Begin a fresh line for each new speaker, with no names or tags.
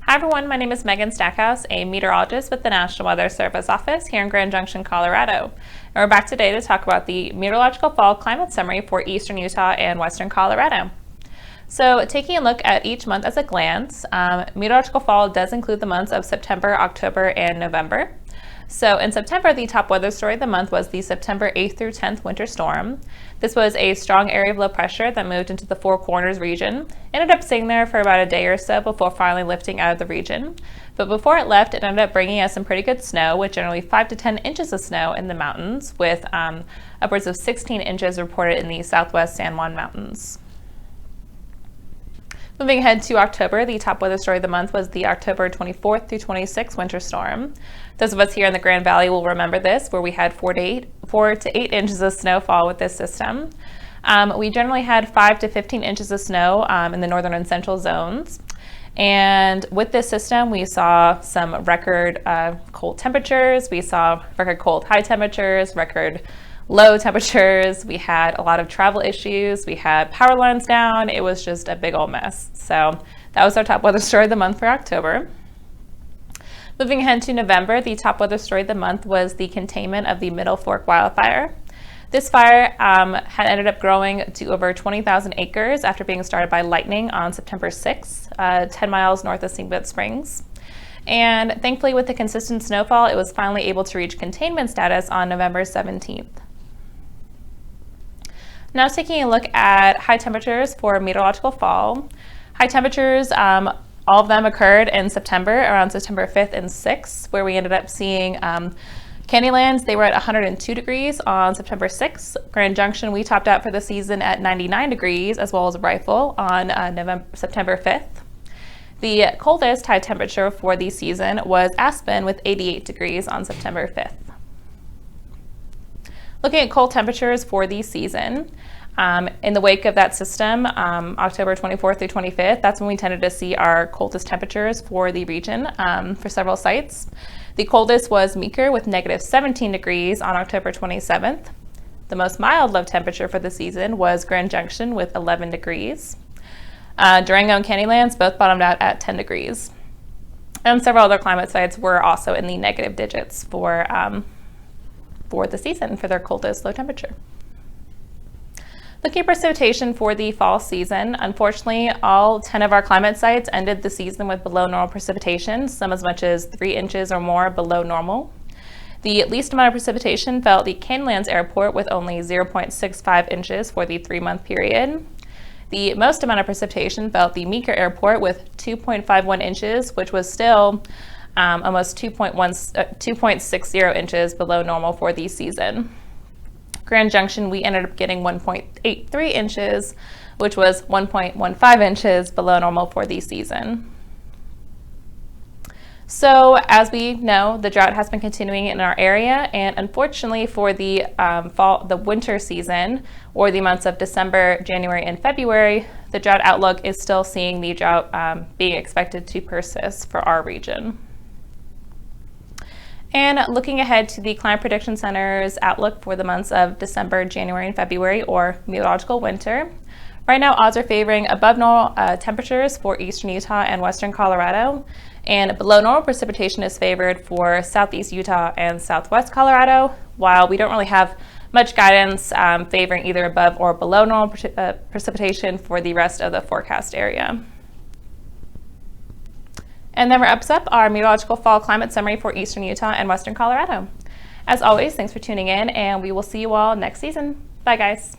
Hi everyone, my name is Megan Stackhouse, a meteorologist with the National Weather Service office here in Grand Junction, Colorado. And we're back today to talk about the Meteorological Fall climate summary for eastern Utah and western Colorado. So taking a look at each month as a glance, Meteorological Fall does include the months of September, October, and November. So in September, the top weather story of the month was the September 8th through 10th winter storm. This was a strong area of low pressure that moved into the Four Corners region. Ended up staying there for about a day or so before finally lifting out of the region. But before it left, it ended up bringing us some pretty good snow, with generally 5 to 10 inches of snow in the mountains, with upwards of 16 inches reported in the southwest San Juan Mountains. Moving ahead to October, the top weather story of the month was the October 24th through 26th winter storm. Those of us here in the Grand Valley will remember this, where we had 4 to 8 inches of snowfall with this system. We generally had 5 to 15 inches of snow in the northern and central zones. And with this system, we saw some record cold temperatures. We saw record cold high temperatures, record low temperatures. We had a lot of travel issues. We had power lines down. It was just a big old mess. So that was our top weather story of the month for October. Moving ahead to November, the top weather story of the month was the containment of the Middle Fork wildfire. This fire had ended up growing to over 20,000 acres after being started by lightning on September 6th, 10 miles north of Steamboat Springs. And thankfully, with the consistent snowfall, it was finally able to reach containment status on November 17th. Now taking a look at high temperatures for meteorological fall. High temperatures, all of them occurred in September, around September 5th and 6th, where we ended up seeing Candylands. They were at 102 degrees on September 6th. Grand Junction, we topped out for the season at 99 degrees, as well as Rifle on September 5th. The coldest high temperature for the season was Aspen with 88 degrees on September 5th. Looking at cold temperatures for the season, in the wake of that system, October 24th through 25th, that's when we tended to see our coldest temperatures for the region for several sites. The coldest was Meeker with negative 17 degrees on October 27th. The most mild low temperature for the season was Grand Junction with 11 degrees. Durango and Candylands both bottomed out at 10 degrees. And several other climate sites were also in the negative digits for the season for their coldest low temperature. Looking at precipitation for the fall season, unfortunately, all 10 of our climate sites ended the season with below normal precipitation, some as much as 3 inches or more below normal. The least amount of precipitation fell at the Candylands Airport with only 0.65 inches for the 3-month period. The most amount of precipitation fell at the Meeker Airport with 2.51 inches, which was still almost 2.60 inches below normal for the season. Grand Junction, we ended up getting 1.83 inches, which was 1.15 inches below normal for the season. So as we know, the drought has been continuing in our area, and unfortunately for the winter season, or the months of December, January, and February, the drought outlook is still seeing the drought being expected to persist for our region. And looking ahead to the Climate Prediction Center's outlook for the months of December, January, and February, or meteorological winter. Right now, odds are favoring above normal temperatures for eastern Utah and western Colorado, and below normal precipitation is favored for southeast Utah and southwest Colorado, while we don't really have much guidance favoring either above or below normal precipitation for the rest of the forecast area. And that wraps up our meteorological fall climate summary for eastern Utah and western Colorado. As always, thanks for tuning in, and we will see you all next season. Bye, guys.